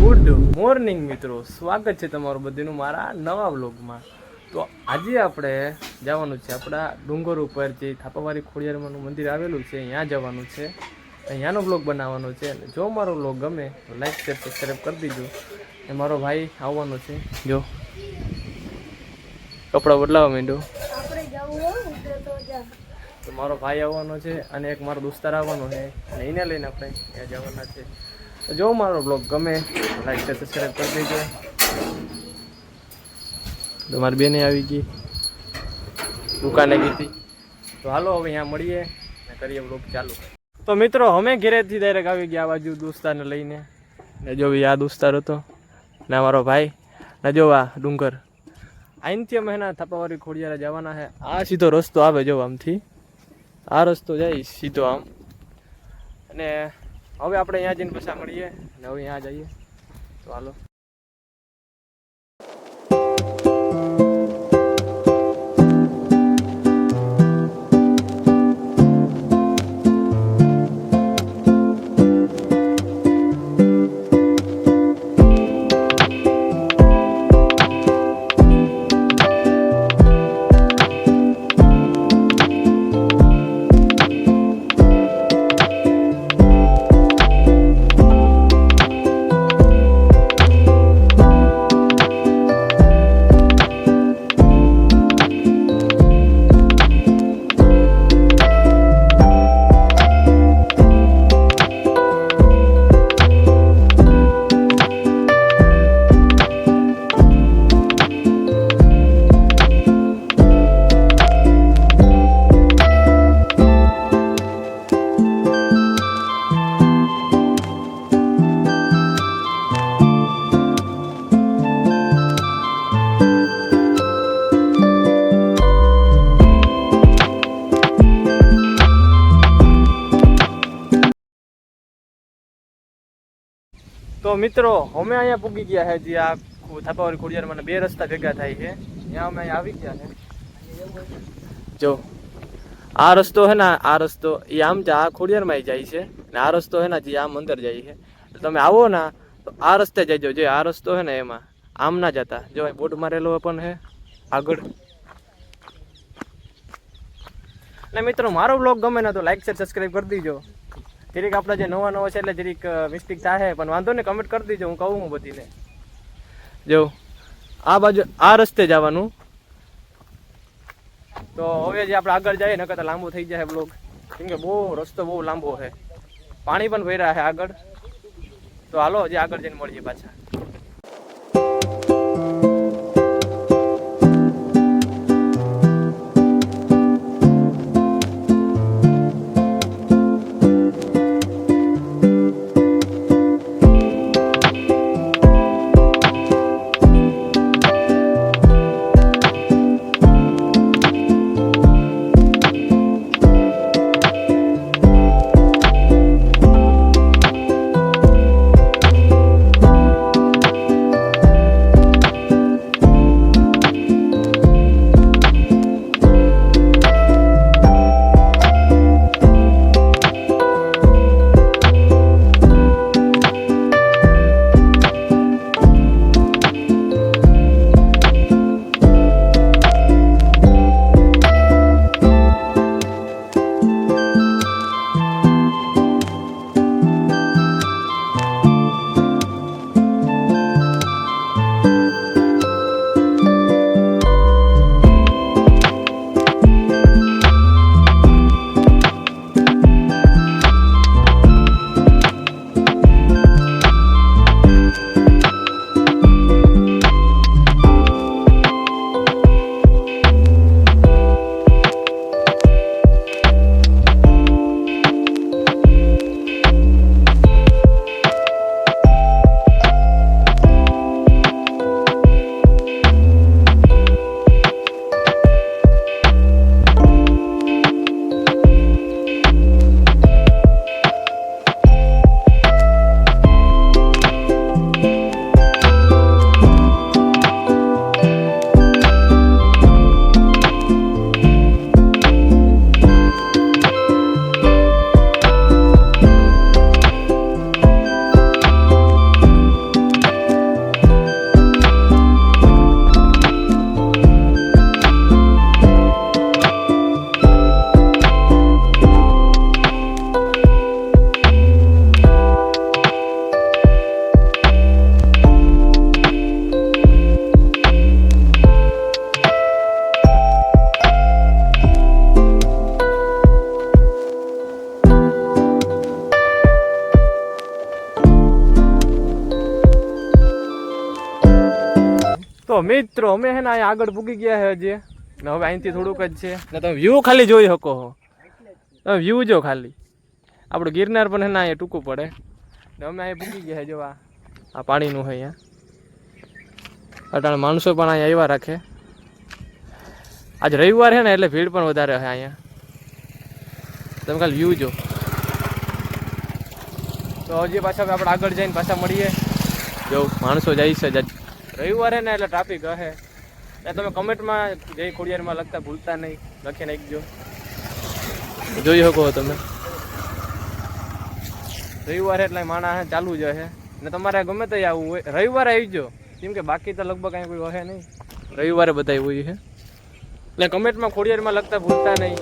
Good morning મિત્રો, સ્વાગત છે તમારું બધીનું મારા નવા વ્લોગમાં. તો આજે આપણે જવાનું છે આપણા ડુંગર ઉપર જે થાપાવાળી ખોડિયારમાંનું મંદિર આવેલું છે, ત્યાં જવાનું છે. અહીંયાનો વ્લોગ બનાવવાનો છે. અને જો મારો વ્લોગ ગમે તો લાઈક શેર સબસ્ક્રાઈબ કરી દીજો. એ મારો ભાઈ આવવાનો છે, જો કપડાં બદલાવા માંડ્યો. તો મારો ભાઈ આવવાનો છે અને એક મારો દોસ્તાર આવવાનો છે, અને એને લઈને આપણે ત્યાં જવાના છે. જો મારો બ્લોગ ગમે લાઈક શેર સબસ્ક્રાઈબ કરી દેજો. તો મારી બેને આવી ગઈ, દુકાને ગઈ હતી. તો હાલો હવે અહીંયા મળીએ ને કરીએ બ્લોગ ચાલુ. તો મિત્રો અમે ઘેરેથી ડાયરેક્ટ આવી ગયા આ બાજુ દોસ્તારને લઈને. ને જો આ દોસ્તાર હતો ને મારો ભાઈ ને જો આ ડુંગર. અહીંથી અમે એના થાપાવાળી ખોડિયાર જવાના છે. આ સીધો રસ્તો આવે જો આમથી, આ રસ્તો જાય સીધો આમ. અને હવે આપણે અહીંયા જઈને પાછા મળીએ ને હવે અહીંયા જઈએ. તો હાલો. તો મિત્રો અમે અહીંયા પૂગી ગયા છે. જે આ થાપાવાળી ખોડિયારમાં બે રસ્તા ભેગા થાય છે, ત્યાં અમે અહીંયા આવી ગયા છે. જો આ રસ્તો છે ને, આ રસ્તો એ આમ આ ખોડિયારમાં જાય છે, ને આ રસ્તો છે ને જે આમ અંદર જાય છે. તમે આવો ને તો આ રસ્તે જજો. જે આ રસ્તો છે ને એમાં આમ ના જતા. જો બોર્ડ મારેલો પણ છે આગળ. ને મિત્રો મારો બ્લોગ ગમે ને તો લાઈક શેર સબસ્ક્રાઈબ કરી દીજો. જરીક આપણે જે નવા નવા છે એટલે જરીક મિસ્ટેક થાય, પણ વાંધો નહીં, કમેન્ટ કરી દીજો, હું કહું હું બધીને. જો આ બાજુ આ રસ્તે જવાનું. તો હવે જે આપણે આગળ જઈએ નકર તો લાંબો થઈ જાય બ્લોગ, કેમ કે બહુ રસ્તો બહુ લાંબો છે, પાણી પણ ભર્યા છે આગળ. તો હાલો જે આગળ જઈને મળીએ પાછા. તો મિત્રો અમે હે ને અહીંયા આગળ પૂગી ગયા છે હજી ને હવે અહીંથી થોડુંક જ છે ને તમે વ્યૂ ખાલી જોઈ શકો છો. તમે વ્યૂ જો ખાલી આપણું ગિરનાર પણ હે ને અહીંયા ટૂંકું પડે ને અમે અહીંયા પૂગી ગયા જો આ પાણીનું છે અહીંયા. અટાણે માણસો પણ અહીંયા આવ્યા રાખે. આજ રવિવાર છે ને એટલે ભીડ પણ વધારે છે અહીંયા. તમે ખાલી વ્યૂ જો. તો હજી પાછા આપણે આગળ જઈને પાછા મળીએ. જો માણસો જાય છે રવિવારે ને એટલે ટ્રાફિક હશે. ને તમે કમેન્ટમાં જય ખોડિયારમાં લખતા ભૂલતા નહીં, લખી નાખજો. જોઈ શકો તમે રવિવારે એટલે માણસ ચાલુ જ હશે ને તમારે ગમે તે આવવું હોય રવિવારે આવી જાઓ, કેમ કે બાકી તો લગભગ કાંઈ કોઈ હશે નહીં. રવિવારે બધા હોય છે એટલે કમેન્ટમાં ખોડિયારમાં લખતા ભૂલતા નહીં.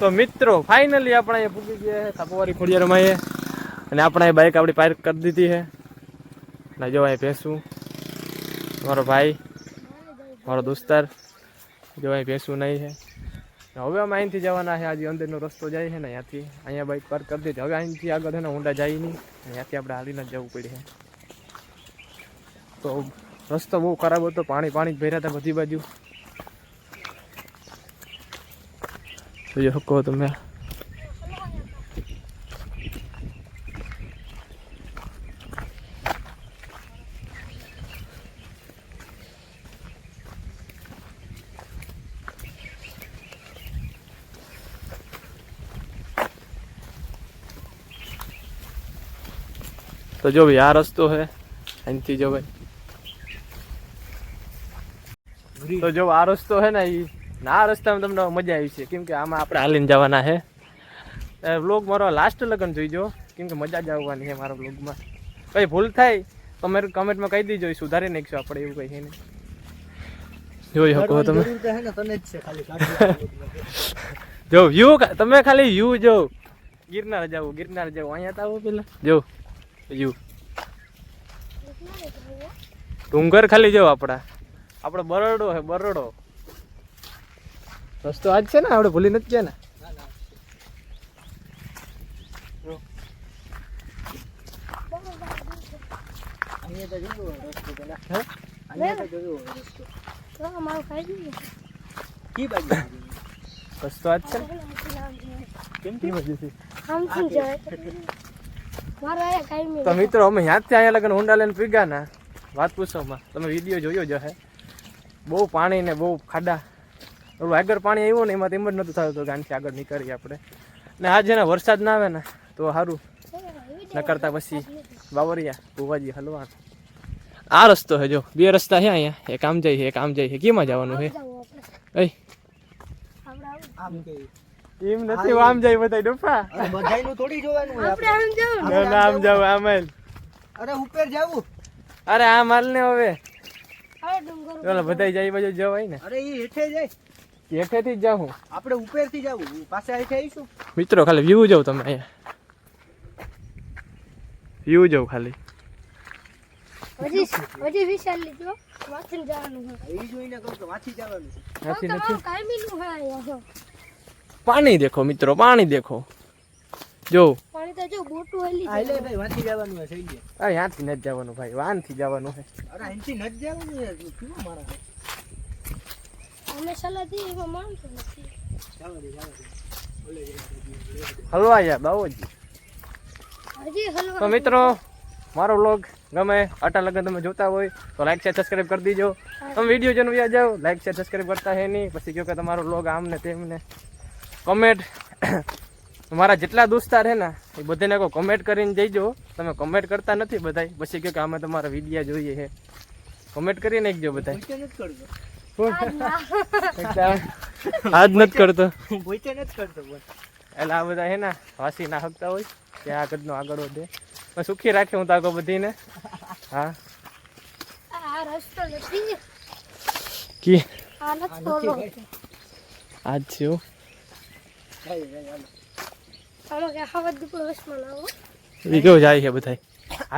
તો મિત્રો ફાઇનલી આપણે અહીંયા પૂગી ગયા છે સાપુવારી ખોડિયારમાં અને આપણે બાઇક આપણી પાર્ક કરી દીધી છે. અને જો અહીં ભેંસું મારો ભાઈ મારો દોસ્તાર જો અહીં ભેંસું નહીં છે. હવે અમે અહીંથી જવાના છે. આજે અંદરનો રસ્તો જાય છે ને ત્યાંથી અહીંયા બાઇક પાર્ક કરી દીધી. હવે અહીંથી આગળ છે ને ઊંડા જાય નહીં, ત્યાંથી આપણે હાલીને જ જવું પડે છે. તો રસ્તો બહુ ખરાબ હતો, પાણી જ ભર્યા હતા બધી બાજુ. જોઈ શકો તમે. તો જો ભાઈ આ રસ્તો છે, અહીંથી જો ભાઈ. તો જો આ રસ્તો છે ને આ રસ્તામાં તમને મજા આવી છે, કેમ કે આમાં આપણે હાલીને જવાના છે. વ્લોગ મારો લાસ્ટ લગન જોઈજો, કેમ કે મજા જ આવવાની છે મારા વ્લોગમાં. કઈ ભૂલ થાય તો મેં કમેન્ટમાં કહી દીજો, સુધારી નાખીશું આપણે, એવું કઈ છે નહીં. જોઈ શકો તમે. જો વ્યૂ તમે ખાલી વ્યૂ જો. ગિરનાર જાવ અહીંયા તો આવો પેલા જો વ્યૂ. ડુંગર ખાલી જો આપણે બરડો હે બરડો. રસ્તો આજ છે ને, આપણે ભૂલી નથી ગયા ને. રસ્તો આજ છે તો મિત્રો અમે ત્યાંથી અહીંયા લગન ઊંડા લઈને પીગા ના વાત પૂછોમાં તમે વિડીયો જોયો જ હે. બહુ પાણી ને બહુ ખાડા. ઓલું આગળ પાણી આવ્યું ને એમાં તેમ જ નહોતું થતું તો ગાંઠથી આગળ નીકળીએ આપણે. ને આજે ને વરસાદ ના આવે ને તો સારું, ન કરતા પછી બાવરિયા ભુવાજી હલવા. આ રસ્તો છે જો, બે રસ્તા છે અહીંયા, એક આમ જાય છે એક આમ જાય છે. કેમાં જવાનું છે? એમ નથી, આમ જાય બધા ડોફા. બધાયનું થોડી જોવાનું હોય આપણે આમ જાવ ને. આમ જાવ આમ જ. અરે ઉપર જાવું. અરે આ માલ ને હવે હવે ડુંગર ચાલો બધા જાય બાજુ જવાય ને. અરે ઈ હેઠે જાય, હેઠેથી જ જાઉં આપણે ઉપરથી જાવું, પાસે હેઠે આવીશું. મિત્રો. ખાલી વ્યૂ જાવ તમે અહીંયા, વ્યૂ જાવ ખાલી. હજી વિશાલ લીધો વાંચી જવાનું છે. ઈ જોઈને કહું કે વાંચી જવાનું છે. નથી તો નથી. કાયમીનું છે અહીંયા. પાણી દેખો મિત્રો, પાણી દેખો. જો પાણી તો જો બોટું હેલી આ લે ભાઈ વાંચી જવાનું છે થઈ ગયા. અહીંયાથી નથી જવાનું ભાઈ, વાનથી જવાનું છે. અરે અહીંથી નથી જવાનું યાર, કેવું મારા છે. અમે સલાહ દી એમાં માનતો નથી. જાવા દે ઓલે હલવા યાર બાવોજી. હજી હલવા તો મિત્રો મારો વ્લોગ ગમે આટલા લગન તમે જોતા હોય તો લાઈક શેર સબસ્ક્રાઈબ કરી દીજો. તમે વિડીયો જોઈને વ્યા જાઓ, લાઈક શેર સબસ્ક્રાઈબ કરતા હે નહીં, પછી કહો કે તમારો વ્લોગ આમ ને તેમ ને. કમેન્ટ મારા જેટલા દોસ્તાર હે ને એ બધાને કહો કમેન્ટ કરીને જઈજો. તમે કમેન્ટ કરતા નથી બધાય, પછી કહો કે અમે તમારા વિડીયો જોઈએ છે. કમેન્ટ કરી નાખજો બધાય. ભોઈતે નથી કરતો, આજ નથી કરતો ભોઈતે નથી કરતો બોલ. એટલે આ બધા હે ને વાસી ના હકતા હોય કે આ કદનો આગળ વધે. પણ સુખી રાખે હું તાકો બધીને. હા આ રસ્તો નથી. કી આ નથી ઓલો. આજ છે હો. જાય જાય હાલો. આમાં કે હવા દીપડો વસમાં આવો. એ કેવું જાય છે બધાય.